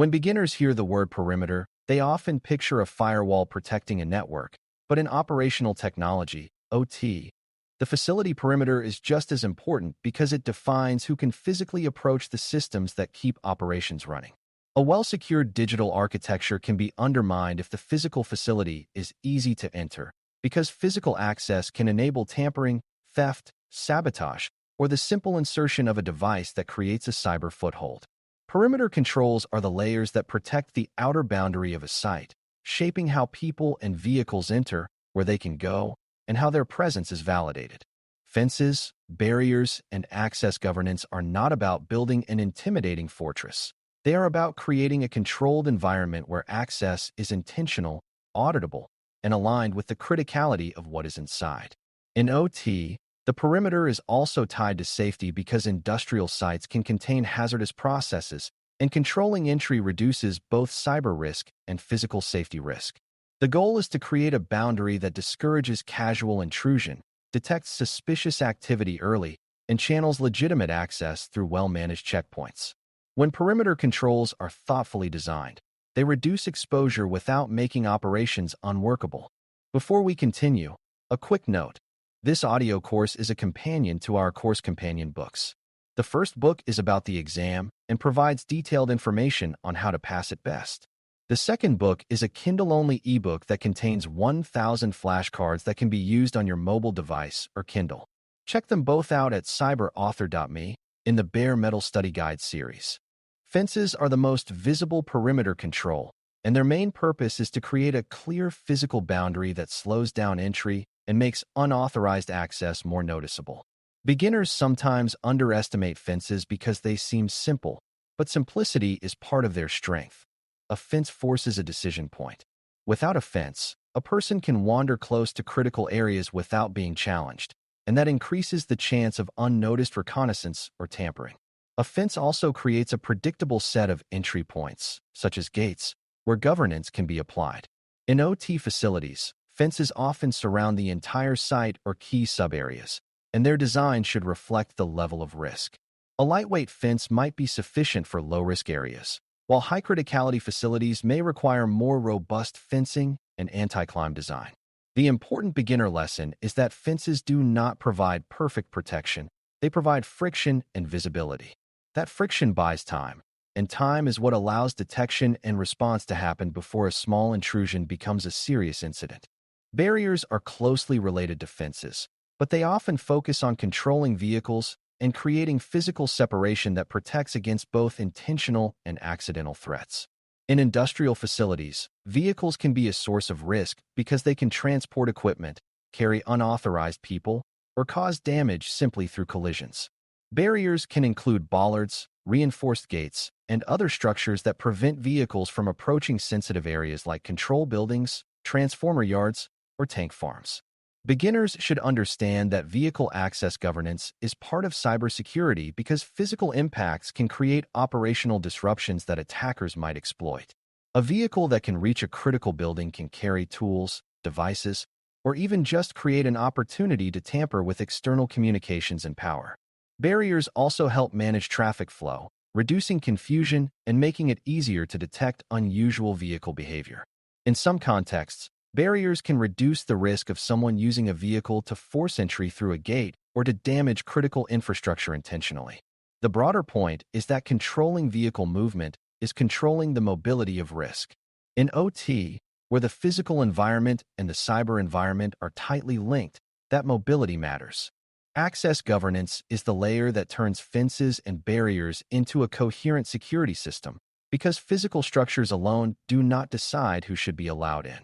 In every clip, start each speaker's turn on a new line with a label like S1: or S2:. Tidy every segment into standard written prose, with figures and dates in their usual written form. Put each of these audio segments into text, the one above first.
S1: When beginners hear the word perimeter, they often picture a firewall protecting a network, but in operational technology, OT, the facility perimeter is just as important because it defines who can physically approach the systems that keep operations running. A well-secured digital architecture can be undermined if the physical facility is easy to enter, because physical access can enable tampering, theft, sabotage, or the simple insertion of a device that creates a cyber foothold. Perimeter controls are the layers that protect the outer boundary of a site, shaping how people and vehicles enter, where they can go, and how their presence is validated. Fences, barriers, and access governance are not about building an intimidating fortress. They are about creating a controlled environment where access is intentional, auditable, and aligned with the criticality of what is inside. In OT, the perimeter is also tied to safety because industrial sites can contain hazardous processes, and controlling entry reduces both cyber risk and physical safety risk. The goal is to create a boundary that discourages casual intrusion, detects suspicious activity early, and channels legitimate access through well-managed checkpoints. When perimeter controls are thoughtfully designed, they reduce exposure without making operations unworkable. Before we continue, a quick note. This audio course is a companion to our course companion books. The first book is about the exam and provides detailed information on how to pass it best. The second book is a Kindle-only ebook that contains 1,000 flashcards that can be used on your mobile device or Kindle. Check them both out at cyber.Author.me in the Bare Metal Study Guide series. Fences are the most visible perimeter control, and their main purpose is to create a clear physical boundary that slows down entry and makes unauthorized access more noticeable. Beginners sometimes underestimate fences because they seem simple, but simplicity is part of their strength. A fence forces a decision point. Without a fence, a person can wander close to critical areas without being challenged, and that increases the chance of unnoticed reconnaissance or tampering. A fence also creates a predictable set of entry points, such as gates, where governance can be applied. In OT facilities, fences often surround the entire site or key subareas, and their design should reflect the level of risk. A lightweight fence might be sufficient for low-risk areas, while high-criticality facilities may require more robust fencing and anti-climb design. The important beginner lesson is that fences do not provide perfect protection. They provide friction and visibility. That friction buys time, and time is what allows detection and response to happen before a small intrusion becomes a serious incident. Barriers are closely related to fences, but they often focus on controlling vehicles and creating physical separation that protects against both intentional and accidental threats. In industrial facilities, vehicles can be a source of risk because they can transport equipment, carry unauthorized people, or cause damage simply through collisions. Barriers can include bollards, reinforced gates, and other structures that prevent vehicles from approaching sensitive areas like control buildings, transformer yards, or tank farms. Beginners should understand that vehicle access governance is part of cybersecurity because physical impacts can create operational disruptions that attackers might exploit. A vehicle that can reach a critical building can carry tools, devices, or even just create an opportunity to tamper with external communications and power. Barriers also help manage traffic flow, reducing confusion and making it easier to detect unusual vehicle behavior. In some contexts, barriers can reduce the risk of someone using a vehicle to force entry through a gate or to damage critical infrastructure intentionally. The broader point is that controlling vehicle movement is controlling the mobility of risk. In OT, where the physical environment and the cyber environment are tightly linked, that mobility matters. Access governance is the layer that turns fences and barriers into a coherent security system, because physical structures alone do not decide who should be allowed in.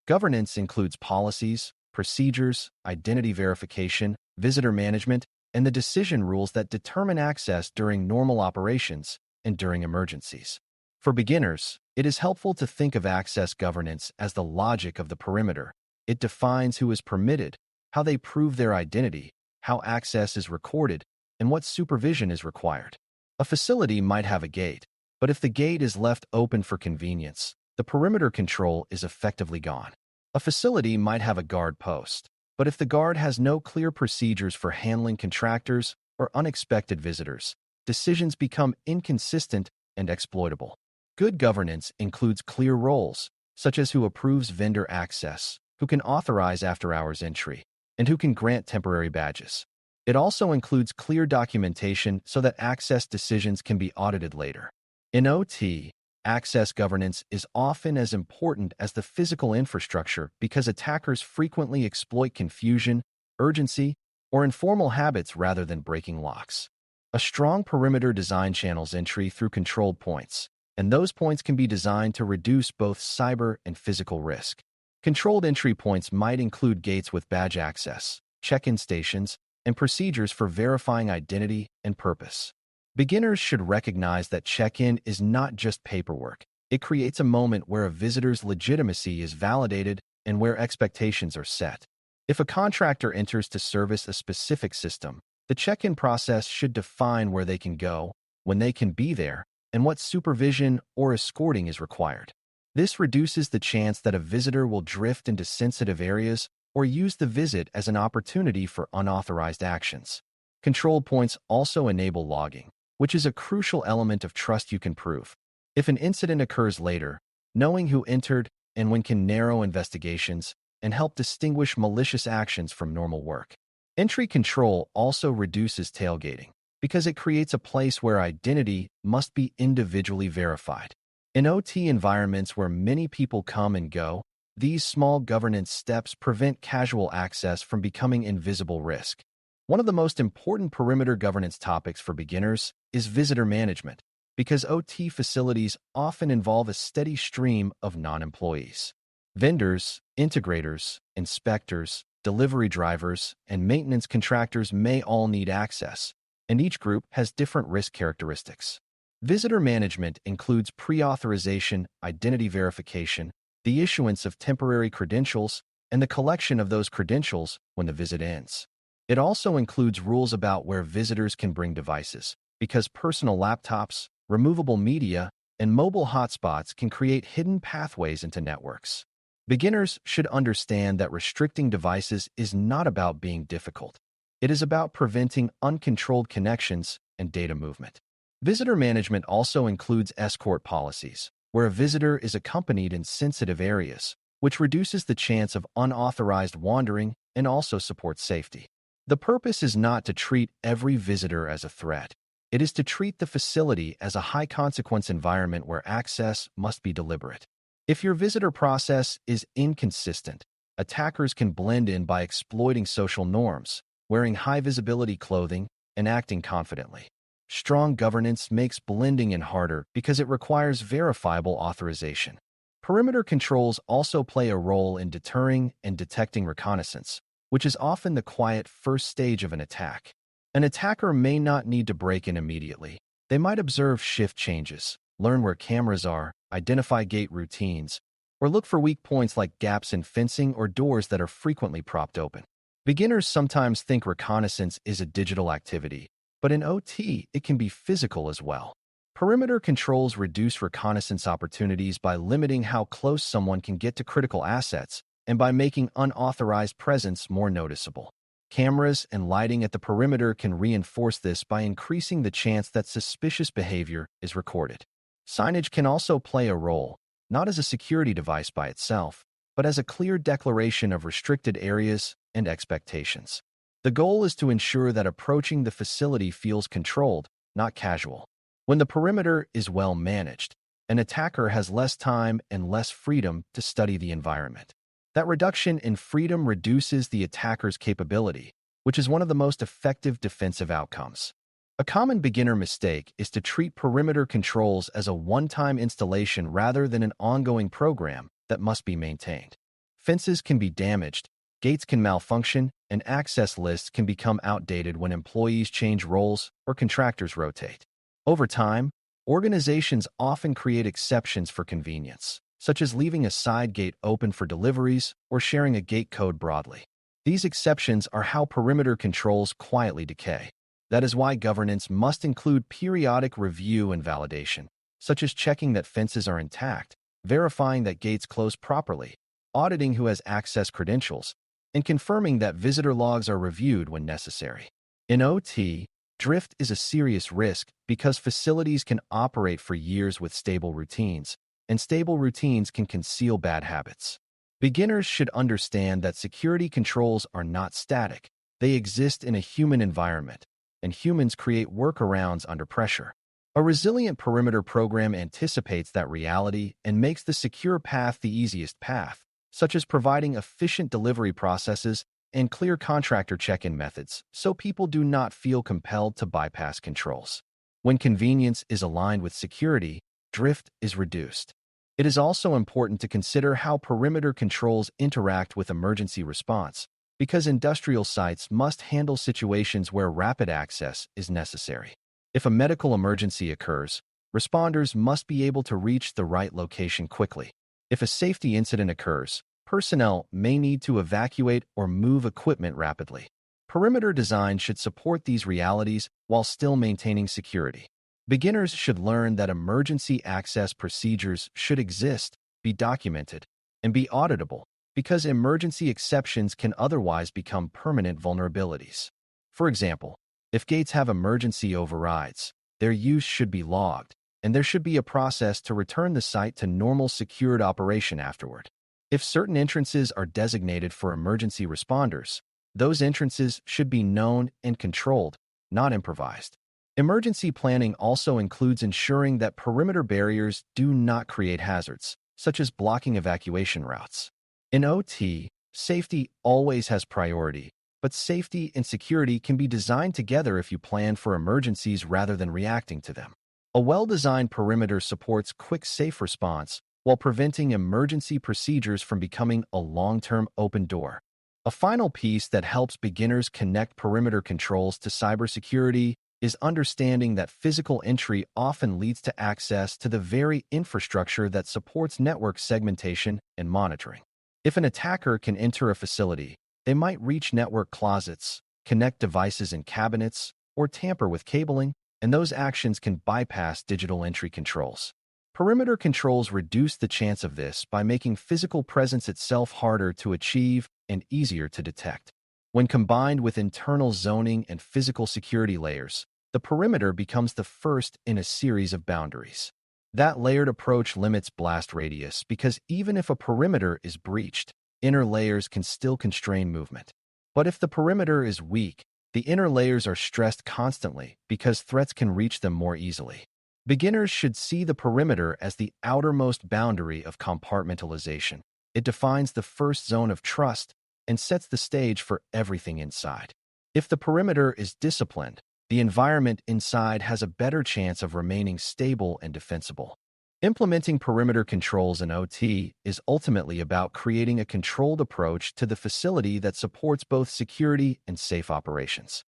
S1: Governance includes policies, procedures, identity verification, visitor management, and the decision rules that determine access during normal operations and during emergencies. For beginners, it is helpful to think of access governance as the logic of the perimeter. It defines who is permitted, how they prove their identity, how access is recorded, and what supervision is required. A facility might have a gate, but if the gate is left open for convenience, the perimeter control is effectively gone. A facility might have a guard post, but if the guard has no clear procedures for handling contractors or unexpected visitors, decisions become inconsistent and exploitable. Good governance includes clear roles, such as who approves vendor access, who can authorize after-hours entry, and who can grant temporary badges. It also includes clear documentation so that access decisions can be audited later. In OT, access governance is often as important as the physical infrastructure because attackers frequently exploit confusion, urgency, or informal habits rather than breaking locks. A strong perimeter design channels entry through controlled points, and those points can be designed to reduce both cyber and physical risk. Controlled entry points might include gates with badge access, check-in stations, and procedures for verifying identity and purpose. Beginners should recognize that check-in is not just paperwork. It creates a moment where a visitor's legitimacy is validated and where expectations are set. If a contractor enters to service a specific system, the check-in process should define where they can go, when they can be there, and what supervision or escorting is required. This reduces the chance that a visitor will drift into sensitive areas or use the visit as an opportunity for unauthorized actions. Control points also enable logging, which is a crucial element of trust you can prove. If an incident occurs later, knowing who entered and when can narrow investigations and help distinguish malicious actions from normal work. Entry control also reduces tailgating because it creates a place where identity must be individually verified. In OT environments where many people come and go, these small governance steps prevent casual access from becoming invisible risk. One of the most important perimeter governance topics for beginners is visitor management, because OT facilities often involve a steady stream of non-employees. Vendors, integrators, inspectors, delivery drivers, and maintenance contractors may all need access, and each group has different risk characteristics. Visitor management includes pre-authorization, identity verification, the issuance of temporary credentials, and the collection of those credentials when the visit ends. It also includes rules about where visitors can bring devices, because personal laptops, removable media, and mobile hotspots can create hidden pathways into networks. Beginners should understand that restricting devices is not about being difficult. It is about preventing uncontrolled connections and data movement. Visitor management also includes escort policies, where a visitor is accompanied in sensitive areas, which reduces the chance of unauthorized wandering and also supports safety. The purpose is not to treat every visitor as a threat. It is to treat the facility as a high-consequence environment where access must be deliberate. If your visitor process is inconsistent, attackers can blend in by exploiting social norms, wearing high-visibility clothing, and acting confidently. Strong governance makes blending in harder because it requires verifiable authorization. Perimeter controls also play a role in deterring and detecting reconnaissance, which is often the quiet first stage of an attack. An attacker may not need to break in immediately. They might observe shift changes, learn where cameras are, identify gate routines, or look for weak points like gaps in fencing or doors that are frequently propped open. Beginners sometimes think reconnaissance is a digital activity, but in OT, it can be physical as well. Perimeter controls reduce reconnaissance opportunities by limiting how close someone can get to critical assets and by making unauthorized presence more noticeable. Cameras and lighting at the perimeter can reinforce this by increasing the chance that suspicious behavior is recorded. Signage can also play a role, not as a security device by itself, but as a clear declaration of restricted areas and expectations. The goal is to ensure that approaching the facility feels controlled, not casual. When the perimeter is well managed, an attacker has less time and less freedom to study the environment. That reduction in freedom reduces the attacker's capability, which is one of the most effective defensive outcomes. A common beginner mistake is to treat perimeter controls as a one-time installation rather than an ongoing program that must be maintained. Fences can be damaged, gates can malfunction, and access lists can become outdated when employees change roles or contractors rotate. Over time, organizations often create exceptions for convenience, such as leaving a side gate open for deliveries or sharing a gate code broadly. These exceptions are how perimeter controls quietly decay. That is why governance must include periodic review and validation, such as checking that fences are intact, verifying that gates close properly, auditing who has access credentials, and confirming that visitor logs are reviewed when necessary. In OT, Drift is a serious risk because facilities can operate for years with stable routines, and stable routines can conceal bad habits. Beginners should understand that security controls are not static. They exist in a human environment, and humans create workarounds under pressure. A resilient perimeter program anticipates that reality and makes the secure path the easiest path, such as providing efficient delivery processes and clear contractor check-in methods, so people do not feel compelled to bypass controls. When convenience is aligned with security, drift is reduced. It is also important to consider how perimeter controls interact with emergency response, because industrial sites must handle situations where rapid access is necessary. If a medical emergency occurs, responders must be able to reach the right location quickly. If a safety incident occurs, personnel may need to evacuate or move equipment rapidly. Perimeter design should support these realities while still maintaining security. Beginners should learn that emergency access procedures should exist, be documented, and be auditable, because emergency exceptions can otherwise become permanent vulnerabilities. For example, if gates have emergency overrides, their use should be logged, and there should be a process to return the site to normal secured operation afterward. If certain entrances are designated for emergency responders, those entrances should be known and controlled, not improvised. Emergency planning also includes ensuring that perimeter barriers do not create hazards, such as blocking evacuation routes. In OT, safety always has priority, but safety and security can be designed together if you plan for emergencies rather than reacting to them. A well-designed perimeter supports quick, safe response while preventing emergency procedures from becoming a long-term open door. A final piece that helps beginners connect perimeter controls to cybersecurity is understanding that physical entry often leads to access to the very infrastructure that supports network segmentation and monitoring. If an attacker can enter a facility, they might reach network closets, connect devices in cabinets, or tamper with cabling, and those actions can bypass digital entry controls. Perimeter controls reduce the chance of this by making physical presence itself harder to achieve and easier to detect. When combined with internal zoning and physical security layers, the perimeter becomes the first in a series of boundaries. That layered approach limits blast radius because even if a perimeter is breached, inner layers can still constrain movement. But if the perimeter is weak, the inner layers are stressed constantly because threats can reach them more easily. Beginners should see the perimeter as the outermost boundary of compartmentalization. It defines the first zone of trust and sets the stage for everything inside. If the perimeter is disciplined, the environment inside has a better chance of remaining stable and defensible. Implementing perimeter controls in OT is ultimately about creating a controlled approach to the facility that supports both security and safe operations.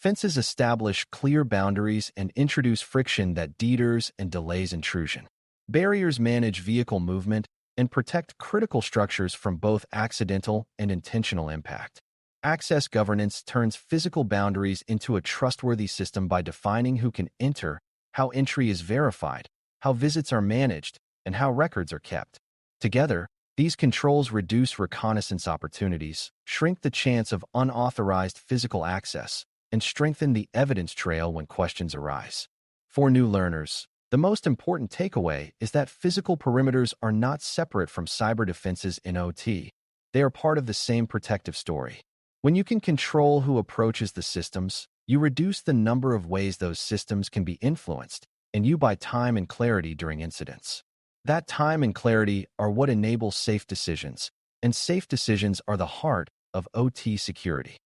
S1: Fences establish clear boundaries and introduce friction that deters and delays intrusion. Barriers manage vehicle movement and protect critical structures from both accidental and intentional impact. Access governance turns physical boundaries into a trustworthy system by defining who can enter, how entry is verified, how visits are managed, and how records are kept. Together, these controls reduce reconnaissance opportunities, shrink the chance of unauthorized physical access, and strengthen the evidence trail when questions arise. For new learners, the most important takeaway is that physical perimeters are not separate from cyber defenses in OT. They are part of the same protective story. When you can control who approaches the systems, you reduce the number of ways those systems can be influenced, and you buy time and clarity during incidents. That time and clarity are what enable safe decisions, and safe decisions are the heart of OT security.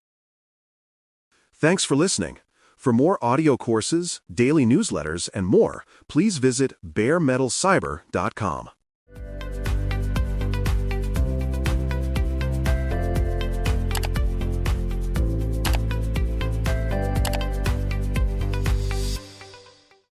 S2: Thanks for listening. For more audio courses, daily newsletters, and more, please visit baremetalcyber.com.